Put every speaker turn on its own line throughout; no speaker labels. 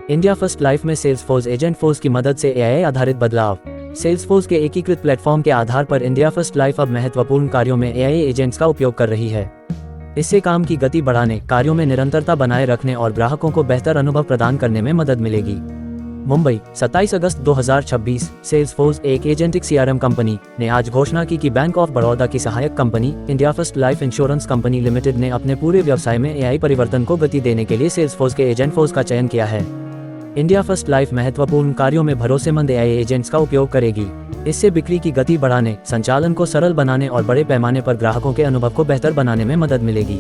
India first life में Salesforce एजेंटफोर्स की मदद से एआई आधारित बदलाव। सेल्सफोर्स के एकीकृत प्लेटफॉर्म के आधार पर इंडिया फर्स्ट लाइफ अब महत्वपूर्ण कार्यों में एआई एजेंट्स का उपयोग कर रही है। इससे काम की गति बढ़ाने, कार्यों में निरंतरता बनाए रखने और ग्राहकों को बेहतर अनुभव प्रदान करने में मदद मिलेगी। मुंबई, 27 अगस्त 2026। सेल्सफोर्स, एक एजेंटिक सीआरएम कंपनी, ने आज घोषणा की कि बैंक ऑफ बड़ौदा की सहायक company India first life insurance company limited ने अपने पूरे व्यवसाय में एआई परिवर्तन को गति देने के लिए सेल्सफोर्स के एजेंटफोर्स का चयन किया है। इंडिया फर्स्ट लाइफ महत्वपूर्ण कार्यों में भरोसेमंद एआई एजेंट्स का उपयोग करेगी। इससे बिक्री की गति बढ़ाने, संचालन को सरल बनाने और बड़े पैमाने पर ग्राहकों के अनुभव को बेहतर बनाने में मदद मिलेगी।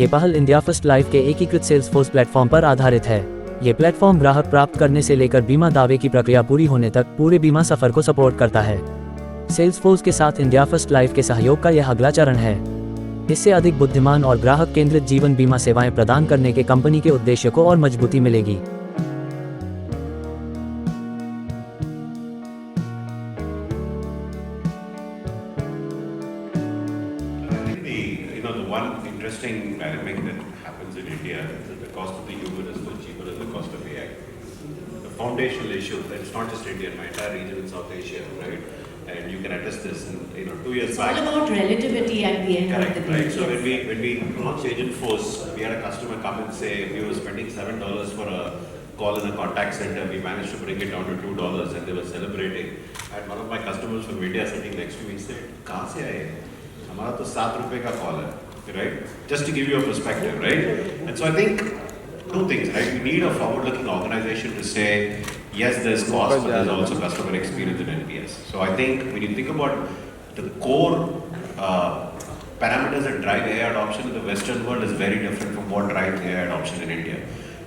ये पहल इंडिया फर्स्ट लाइफ के एकीकृत सेल्सफोर्स प्लेटफॉर्म पर आधारित है। ये प्लेटफॉर्म ग्राहक प्राप्त करने से लेकर बीमा दावे की प्रक्रिया पूरी होने तक पूरे बीमा सफर को सपोर्ट करता है। सेल्सफोर्स के साथ इंडिया फर्स्ट लाइफ के सहयोग का यह अगला चरण है। इससे अधिक बुद्धिमान और ग्राहक केंद्रित जीवन बीमा सेवाएं प्रदान करने के कंपनी के उद्देश्य को और मजबूती मिलेगी।
The one interesting dynamic that happens in India is that the cost of the human is much cheaper than the cost of AI. The foundational issue, that it's not just India, my entire region in South Asia, right? And you can attest this. In 2 years back.
It's all about relativity at the end
correct,
of the day.
right. So when we launched Agentforce, we had a customer come and say we were spending $7 for a call in a contact center. We managed to bring it down to $2, and they were celebrating. I had one of my customers from India sitting next to me. He said, "कहाँ से आए? हमारा तो ₹7 का call है." Right? Just to give you a perspective, right? And so I think two things, right? We need a forward-looking organization to say, yes, there's cost, but there's also customer experience in NPS. So I think when you think about the core parameters that drive AI adoption in the Western world is very different from what drives AI adoption in India.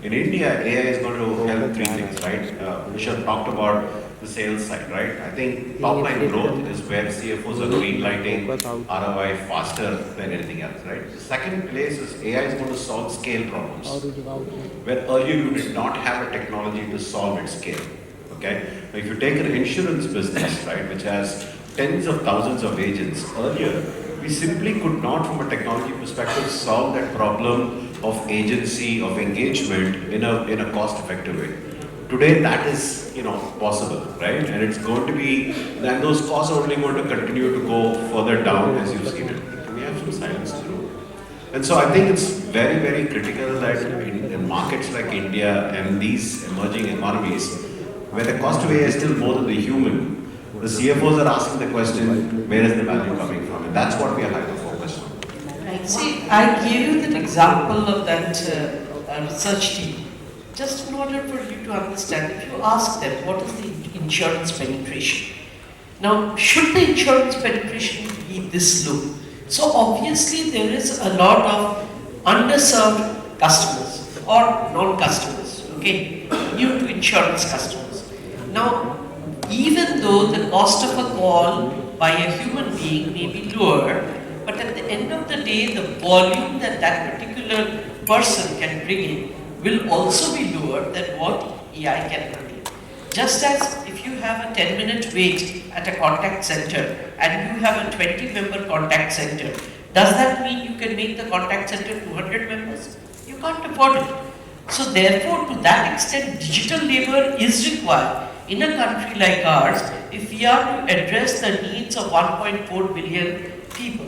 In India, AI is going to help three things, right? Nishan talked about the sales side, right? I think top line growth is where CFOs are greenlighting ROI faster than anything else, right? The second place is AI is going to solve scale problems, where earlier you did not have a technology to solve at scale, okay? Now, if you take an insurance business, right, which has tens of thousands of agents, earlier we simply could not, from a technology perspective, solve that problem of agency, of engagement in a cost-effective way. Today, that is, possible, right? And it's going to be, and those costs are only going to continue to go further down as you've seen it. Can we have some silence in the room? And so I think it's very, very critical that in markets like India and these emerging economies, where the cost of AI is still more than the human, the CFOs are asking the question, where is the value coming from? And that's what we are hyper-focused on.
Right. See, I gave you that example of that research team. Just in order for you to understand, if you ask them, what is the insurance penetration? Now, should the insurance penetration be this low? So obviously there is a lot of underserved customers or non-customers, okay, new to insurance customers. Now, even though the cost of a call by a human being may be lower, but at the end of the day, the volume that that particular person can bring in will also be lower than what AI can handle. Just as if you have a 10-minute wait at a contact center and you have a 20-member contact center, does that mean you can make the contact center 200 members? You can't afford it. So therefore, to that extent, digital labor is required in a country like ours if we are to address the needs of 1.4 billion people.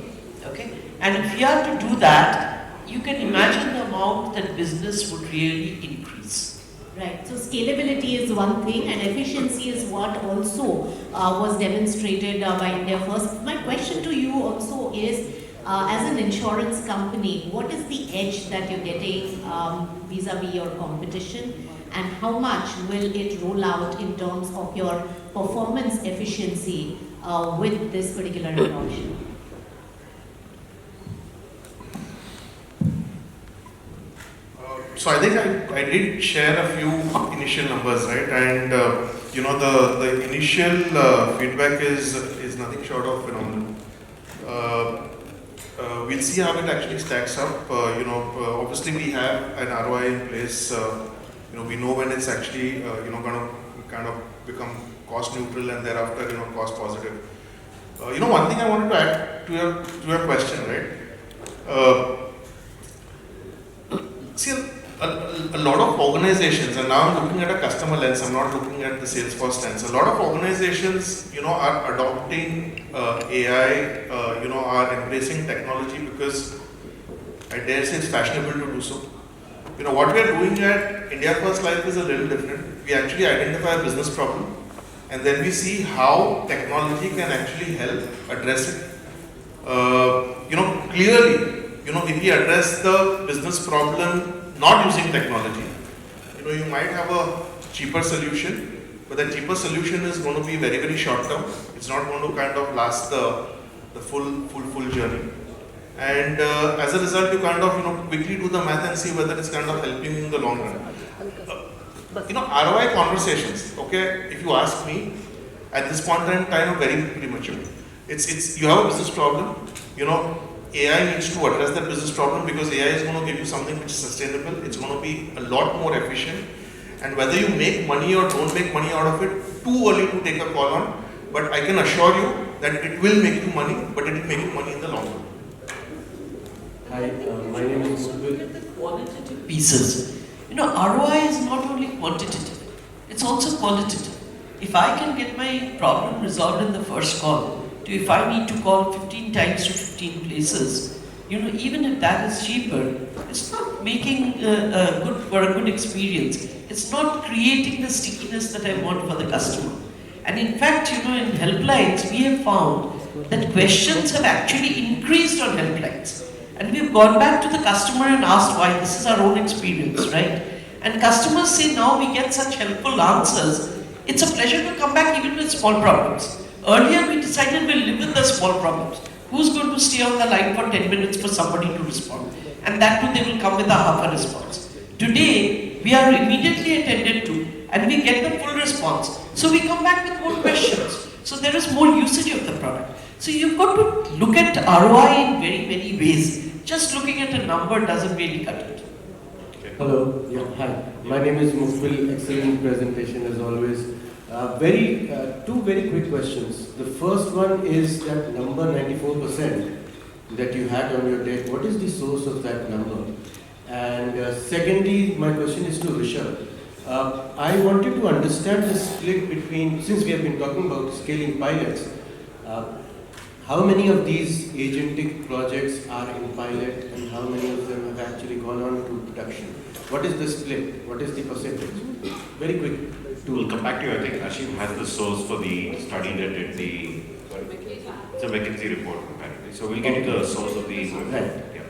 Okay? And if we are to do that, you can imagine the amount that business would really increase.
Right. So scalability is one thing, and efficiency is what also was demonstrated by IndiaFirst. My question to you also is, as an insurance company, what is the edge that you're getting vis-a-vis your competition, and how much will it roll out in terms of your performance efficiency with this particular adoption?
So I think I did share a few initial numbers, right? And the initial feedback is nothing short of phenomenal. We'll see how it actually stacks up. Obviously we have an ROI in place. We know when it's actually going to kind of become cost neutral and thereafter cost positive. One thing I wanted to add to your question, right? See, a lot of organizations, and now I'm looking at a customer lens, I'm not looking at the Salesforce lens. A lot of organizations, are adopting AI, are embracing technology because I dare say it's fashionable to do so. What we are doing at IndiaFirst Life is a little different. We actually identify a business problem, and then we see how technology can actually help address it. Clearly, if we address the business problem not using technology, you might have a cheaper solution, but that cheaper solution is going to be very, very short term. It's not going to kind of last the full journey. And as a result, you kind of, quickly do the math and see whether it's kind of helping you in the long run. ROI conversations, okay, if you ask me, at this point in time, very premature. It's you have a business problem, AI needs to address that business problem because AI is going to give you something which is sustainable. It's going to be a lot more efficient. And whether you make money or don't make money out of it, too early to take a call on. But I can assure you that it will make you money, but it will make you money in the long run.
Hi, my name is
Qualitative pieces. ROI is not only quantitative, it's also qualitative. If I can get my problem resolved in the first call, to if I need to call 15 times to 15 places, even if that is cheaper, it's not making a good experience. It's not creating the stickiness that I want for the customer. And in fact, in helplines, we have found that questions have actually increased on helplines. And we've gone back to the customer and asked why. This is our own experience, right? And customers say now we get such helpful answers. It's a pleasure to come back even with small problems. Earlier we decided we'll live with the small problems. Who's going to stay on the line for 10 minutes for somebody to respond? And that too they will come with a half a response. Today, we are immediately attended to and we get the full response. So we come back with more questions. So there is more usage of the product. So you've got to look at ROI in very many ways. Just looking at a number doesn't really cut it.
Hello, yeah, hi. My name is Mukbil. Excellent presentation as always. Two very quick questions. The first one is that number 94% that you had on your deck. What is the source of that number? And secondly, my question is to Rishabh. I wanted to understand the split between, since we have been talking about scaling pilots, how many of these agentic projects are in pilot and how many of them have actually gone on to production? What is the split? What is the percentage? Very quick.
We'll come back to you. I think Ashim has the source for the study that did the, it's a McKinsey report apparently. So we'll get you the source of the,
Right.
yeah.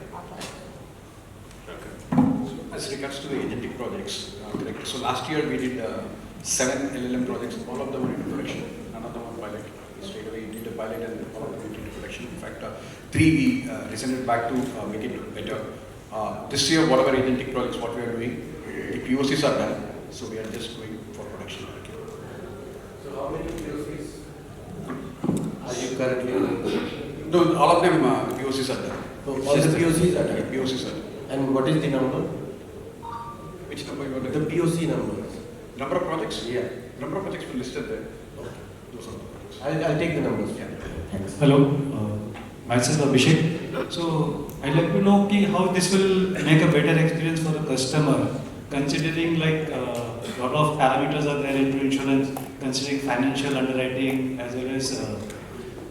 As regards to the agentic projects, correct. So last year we did 7 LLM projects. All of them were into production. None of them were pilot. Straight away we did a pilot and all of them went into production. In fact, 3 we rescinded back to make it better. This year, whatever agentic projects what we are doing, the POCs are done. So we are just going for production.
So how many POCs are you currently doing?
No, all of them the POCs are done.
So all the POCs are done?
POCs are done.
And what is the number?
Which number you want?
The POC numbers.
Number of projects?
Yeah.
Number of projects were listed there.
Okay.
Those are the projects.
I'll take the numbers.
Yeah.
Thanks.
Hello, myself Abhishek. So I'd like to know how this will make a better experience for the customer, considering like a lot of parameters are there into insurance, considering financial underwriting as well as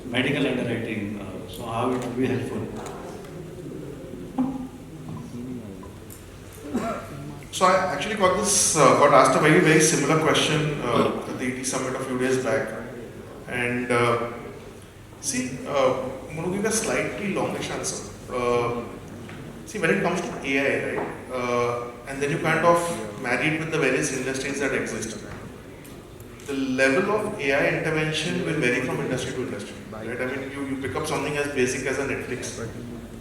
medical underwriting. So how it will be helpful?
So I actually got asked a very, very similar question at the ET Summit a few days back. And I'm going to give a slightly longish answer. See, when it comes to AI, right, and then you kind of marry it with the various industries that exist, the level of AI intervention will vary from industry to industry, right? I mean, you pick up something as basic as a Netflix,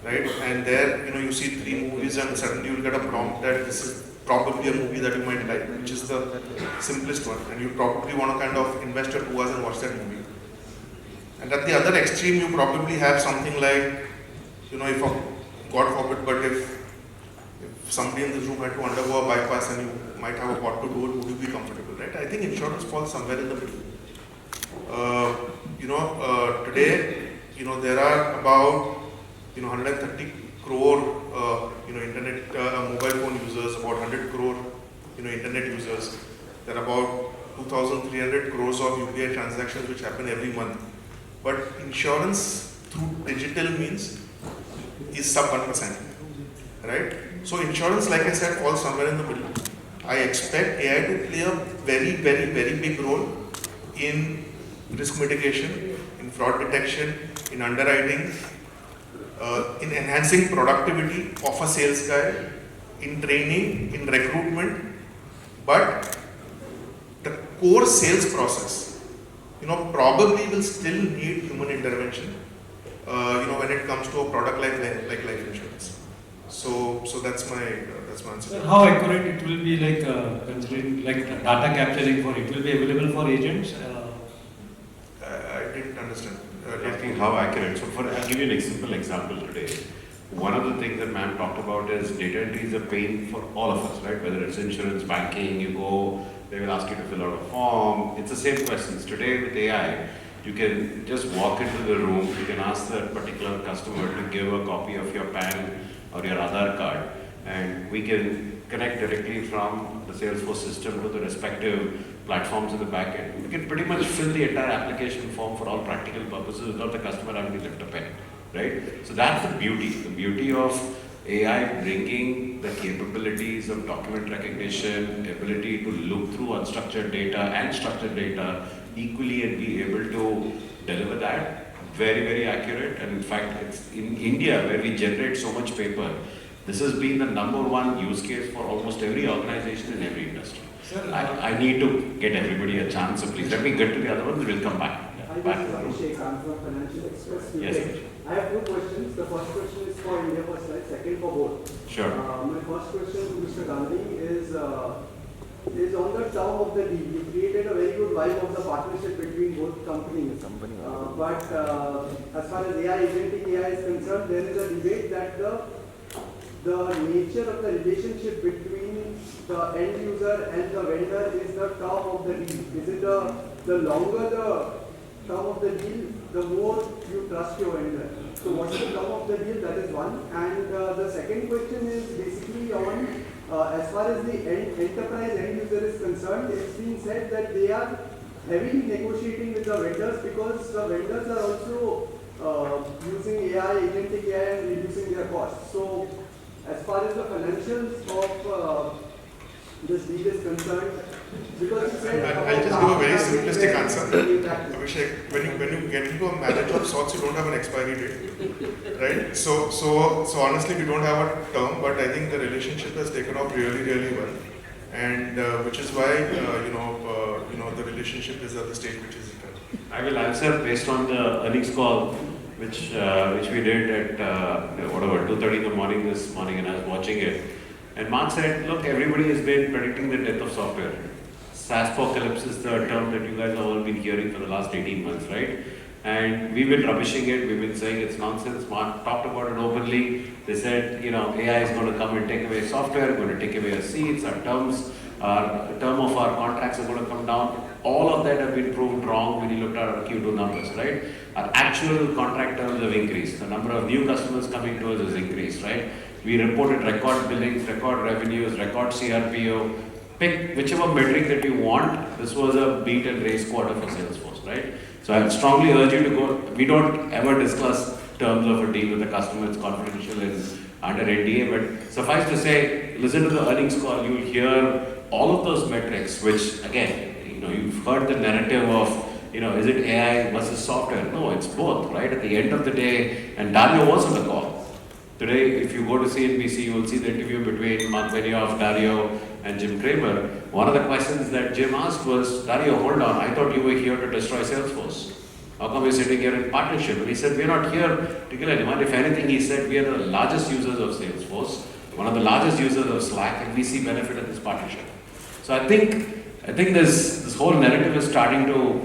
right? And there, you see 3 movies and suddenly you'll get a prompt that this is probably a movie that you might like, which is the simplest one. And you probably want to kind of invest your 2 hours and watch that movie. And at the other extreme, you probably have something like, if God forbid, but if somebody in this room had to undergo a bypass and you might have a pot to do it, would you be comfortable, right? I think insurance falls somewhere in the middle. Today, there are about, 130 crore, internet, mobile phone users, about 100 100 crore, internet users. There are about 2,300 crores of UPI transactions which happen every month. But insurance through digital means is sub 1%, right? So insurance, like I said, falls somewhere in the middle. I expect AI to play a very, very, very big role in risk mitigation, in fraud detection, in underwriting, in enhancing productivity of a sales guy, in training, in recruitment, but the core sales process, probably will still need human intervention, when it comes to a product like life insurance. So that's my answer.
Sir, how accurate it will be, like considering like data capturing for it will be available for agents?
I didn't understand.
Asking how accurate. So I'll give you an simple example today. One of the things that ma'am talked about is data entry is a pain for all of us, right? Whether it's insurance, banking, you go, they will ask you to fill out a form. It's the same questions. Today with AI, you can just walk into the room, you can ask that particular customer to give a copy of your PAN or your Aadhaar card, and we can connect directly from the Salesforce system to the respective platforms in the back end. We can pretty much fill the entire application form for all practical purposes without the customer having to lift a pen, right? So that's the beauty of AI bringing the capabilities of document recognition, ability to look through unstructured data and structured data equally and be able to deliver that very, very accurate. And in fact, it's in India where we generate so much paper, this has been the #1 use case for almost every organization in every industry.
Sir,
I need to get everybody a chance, so please let me get to the other ones, we'll come back.
Hi, this is Abhishek. I'm from Financial Express.
Yes, sir.
I have two questions. The first question is for IndiaFirst Life, second for both.
Sure.
My first question to Mr. Gandhi is on the term of the deal. You created a very good vibe of the partnership between both companies. But as far as AI, agentic AI is concerned, there is a debate that the nature of the relationship between the end user and the vendor is the term of the deal. Is it the longer the term of the deal, the more you trust your vendor? So what's the term of the deal? That is one. And the second question is basically on as far as the enterprise end user is concerned, it's been said that they are heavily negotiating with the vendors because the vendors are also using AI, agentic AI and reducing their costs. So as far as the financials of this deal is concerned, because you said
I'll just give a very simplistic answer. Abhishek, when you get into a marriage of sorts, you don't have an expiry date, right? So honestly, we don't have a term, but I think the relationship has taken off really, really well, and which is why the relationship is at the stage which is at.
I will answer based on the earnings call, which we did at 2:30 in the morning this morning, and I was watching it. And Mark said, look, everybody has been predicting the death of software. SaaSpocalypse is the term that you guys have all been hearing for the last 18 months, right? And we've been rubbishing it, we've been saying it's nonsense. Mark talked about it openly. They said, AI is going to come and take away software, going to take away our seats, our term of our contracts are going to come down. All of that have been proved wrong when you looked at our Q2 numbers, right? Our actual contract terms have increased. The number of new customers coming to us has increased, right? We reported record billings, record revenues, record CRPO. Pick whichever metric that you want. This was a beat and raise quarter for Salesforce, right? So I strongly urge you to go. We don't ever discuss terms of a deal with the customer. It's confidential and under NDA. But suffice to say, listen to the earnings call. You'll hear all of those metrics, which again, you've heard the narrative of, is it AI versus software? No, it's both, right? At the end of the day, and Dario was on the call. Today, if you go to CNBC, you will see the interview between Mark Benioff, Dario, and Jim Cramer. One of the questions that Jim asked was, Dario, hold on, I thought you were here to destroy Salesforce. How come we're sitting here in partnership? And he said, we're not here to kill anyone. If anything, he said, we are the largest users of Salesforce, one of the largest users of Slack, and we see benefit in this partnership. So I think this whole narrative is starting to,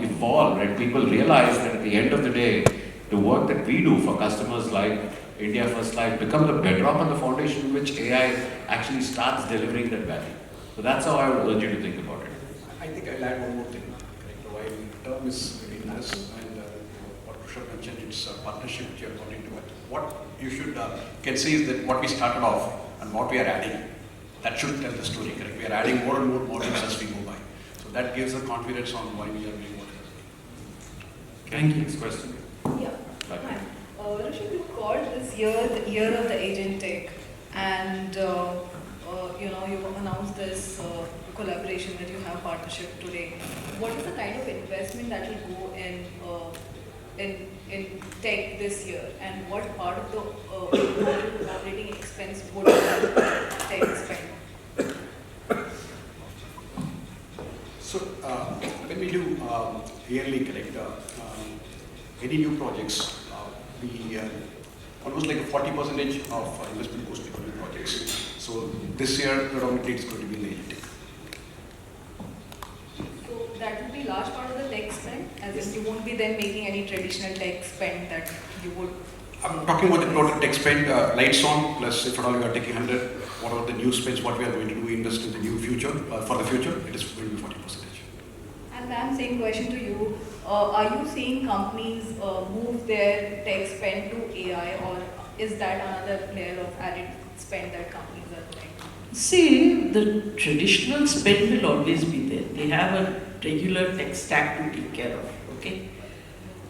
evolve, and people realize that at the end of the day, the work that we do for customers like IndiaFirst Life becomes the bedrock on the foundation which AI actually starts delivering that value. So that's how I would urge you to think about it.
I think I'll add one more thing. While the term is very nice and what Rushabh mentioned, it's a partnership which you are going into it. What you should can see is that what we started off and what we are adding. that should tell the story, correct? We are adding more and more modules as we go by. So that gives a confidence on why we are doing what we are doing.
Thank you.
Next question.
Yeah. Hi. Rashid, you called this year the year of the agent tech, and you announced this collaboration that you have partnership today. What is the kind of investment that will go in tech this year, and what part of the operating expense would that tech spend?
So when we do yearly, correct, any new projects, we almost like a 40% of investment goes to new projects. So this year, predominantly, it's going to be in the agentic.
So that would be large part of the tech spend, as in you won't be then making any traditional tech spend that you would.
I'm talking about the total tech spend, lights on, plus if at all you are taking 100, what are the new spends, what we are going to do, invest in the new future, for the future, it is going to be 40%.
And ma'am, same question to you. Are you seeing companies move their tech spend to AI, or is that another layer of added spend that companies are doing?
See, the traditional spend will always be there. They have a regular tech stack to take care of, okay?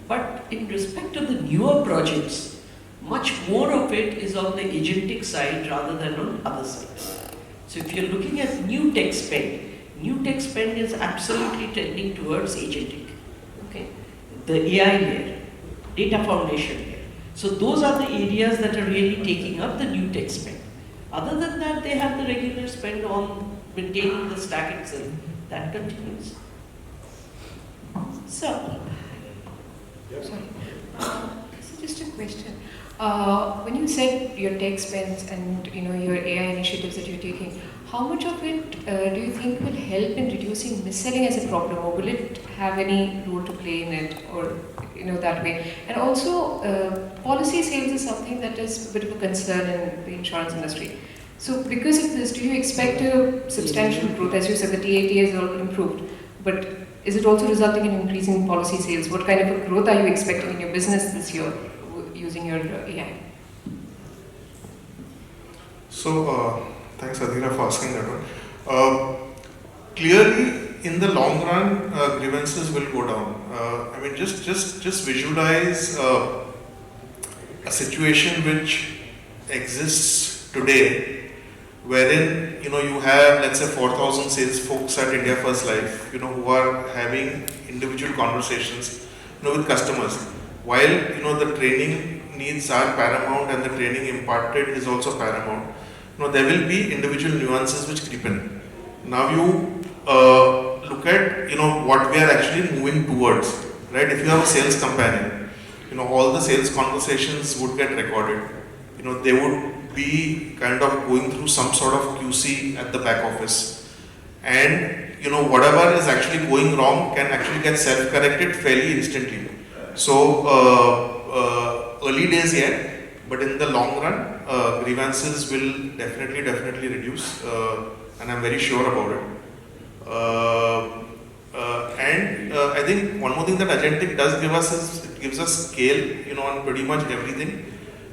But in respect to the newer projects, much more of it is on the agentic side rather than on other sides. So if you're looking at new tech spend is absolutely tending towards agentic, okay? The AI layer, data foundation layer. So those are the areas that are really taking up the new tech spend. Other than that, they have the regular spend on maintaining the stack itself. That continues. So,
So just a question. When you said your tech spends and your AI initiatives that you're taking, how much of it do you think will help in reducing mis-selling as a problem, or will it have any role to play in it, or that way? And also, policy sales is something that is a bit of a concern in the insurance industry. So because of this, do you expect a substantial growth? As you said, the TAT has all improved, but is it also resulting in increasing policy sales? What kind of a growth are you expecting in your business this year using your AI?
So, thanks Adhira for asking that one. Clearly, in the long run, grievances will go down. I mean, just visualize a situation which exists today, wherein you have, let's say, 4,000 sales folks at IndiaFirst Life, who are having individual conversations, with customers. While the training needs are paramount and the training imparted is also paramount. There will be individual nuances which creep in. Now you look at what we are actually moving towards, right? If you have a sales companion, all the sales conversations would get recorded. They would be kind of going through some sort of QC at the back office, and whatever is actually going wrong can actually get self-corrected fairly instantly. So early days yet, but in the long run, grievances will definitely reduce, and I'm very sure about it. And I think one more thing that Agentic does give us is it gives us scale, on pretty much everything.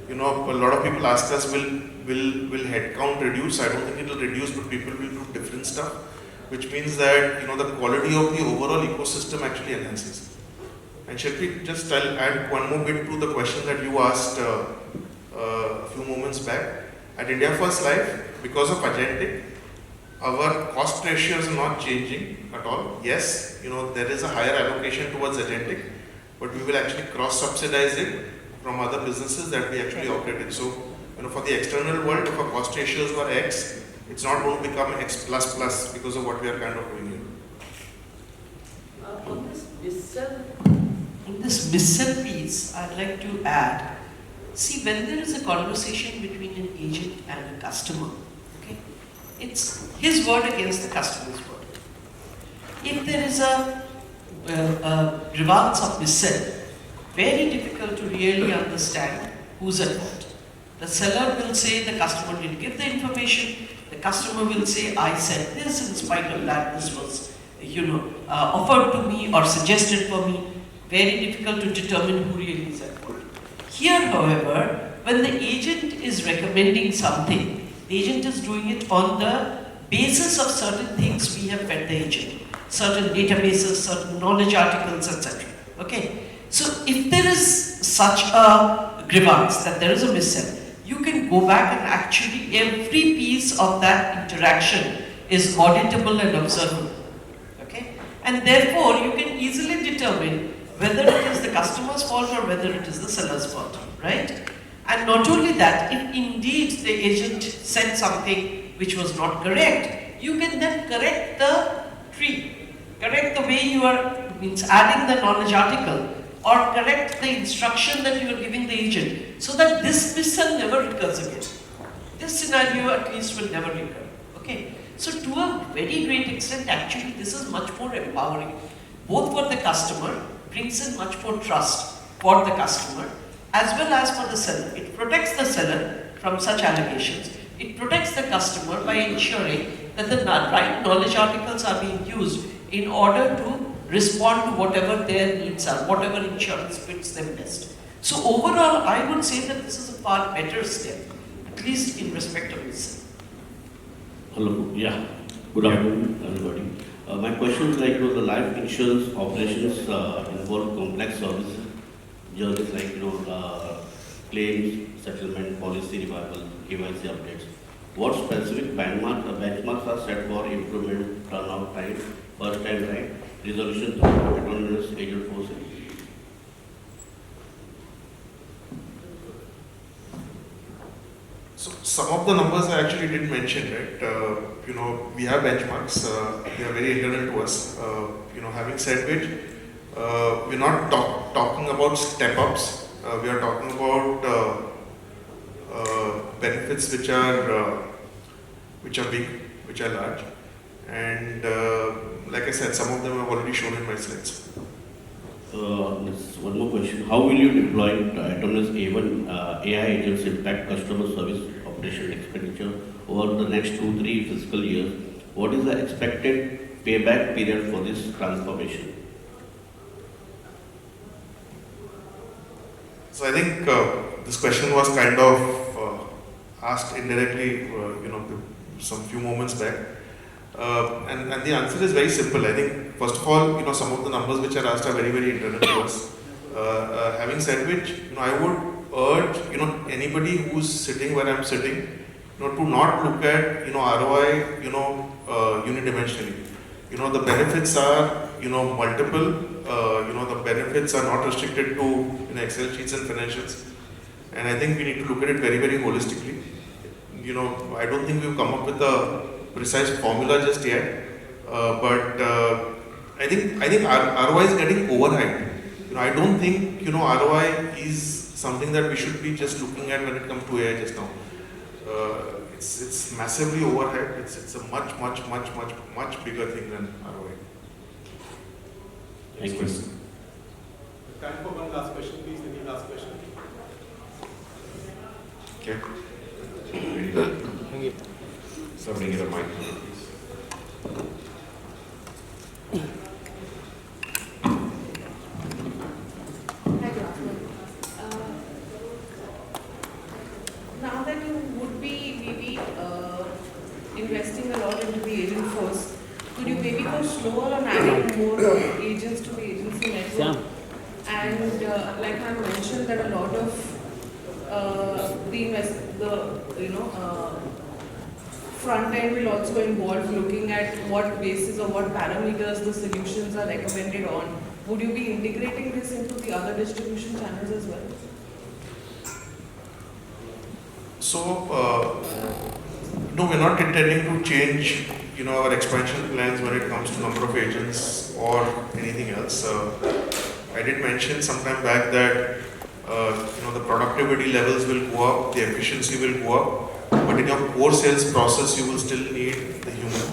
A lot of people ask us, will headcount reduce? I don't think it will reduce, but people will do different stuff, which means that the quality of the overall ecosystem actually enhances. And Shilpi, just I'll add one more bit to the question that you asked a few moments back. At IndiaFirst Life, because of Agentic, our cost ratios are not changing at all. Yes, there is a higher allocation towards Agentic, but we will actually cross-subsidize it from other businesses that we actually operate in. So, for the external world, if our cost ratios were X, it's not going to become X++ because of what we are kind of doing here.
in this mis-sell piece, I'd like to add, see, when there is a conversation between an agent and a customer, okay, it's his word against the customer's word. If there is a grievance of mis-sell, very difficult to really understand who's at fault. The seller will say the customer didn't give the information, the customer will say I said this, in spite of that this was offered to me or suggested for me. Very difficult to determine who really is at fault. Here, however, when the agent is recommending something, The agent is doing it on the basis of certain things we have fed the agent, certain databases, certain knowledge articles, etc. Okay, so if there is such a grievance that there is a missell, you can go back and actually every piece of that interaction is auditable and observable. Okay, and therefore you can easily determine whether it is the customer's fault or whether it is the seller's fault, right? And not only that, if indeed the agent said something which was not correct, you can then correct the tree, correct the way you are, means adding the knowledge article, or correct the instruction that you are giving the agent, so that this missile never recurs again. This scenario at least will never recur. Okay, so to a very great extent, actually this is much more empowering, both for the customer, brings in much more trust for the customer, as well as for the seller. It protects the seller from such allegations. It protects the customer by ensuring that the right knowledge articles are being used in order to respond to whatever their needs are, whatever insurance fits them best. So overall, I would say that this is a far better step, at least in respect of this.
Hello, yeah. Good afternoon, everybody. My question is like, the life insurance operations involve complex services, journeys like, claims, settlement, policy revival, KYC updates. What specific benchmarks are set for improvement, turnout time, first time right, resolution through autonomous Agentforce?
So some of the numbers I actually did mention, right? We have benchmarks. They are very internal to us. Having said which, we're not talking about step-ups. We are talking about benefits which are big, which are large, and like I said, some of them I've already shown in my slides.
One more question. How will you deploy autonomous AI agents impact customer service operation expenditure over the next 2-3 fiscal years? What is the expected payback period for this transformation?
So I think this question was kind of asked indirectly, some few moments back. And the answer is very simple. I think, first of all, some of the numbers which are asked are very, very internal to us. Having said which, I would urge, anybody who's sitting where I'm sitting, to not look at, ROI, unidimensionally. The benefits are, multiple. The benefits are not restricted to Excel sheets and financials. And I think we need to look at it very, very holistically. I don't think we've come up with a precise formula just yet, but I think ROI is getting overhyped. I don't think ROI is something that we should be just looking at when it comes to AI just now. It's massively overhyped. It's a much bigger thing than ROI.
Thank you.
Time for one last question, please. Any last question?
Okay.
Thank you.
Somebody get a mic, please.
Now that you would be maybe investing a lot into the agent force, could you maybe go slower on adding more agents to the agency network? And like I mentioned, that a lot of front end will also involve looking at what basis or what parameters the solutions are recommended on. Would you be integrating this into the other distribution channels as well?
So, no, we're not intending to change, our expansion plans when it comes to number of agents or anything else. I did mention sometime back that, the productivity levels will go up, the efficiency will go up, but in your core sales process, you will still need the human.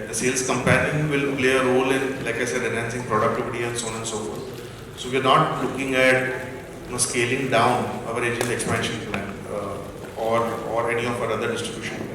The sales companion will play a role in, like I said, enhancing productivity and so on and so forth. So we're not looking at scaling down our agent expansion plan or any of our other distribution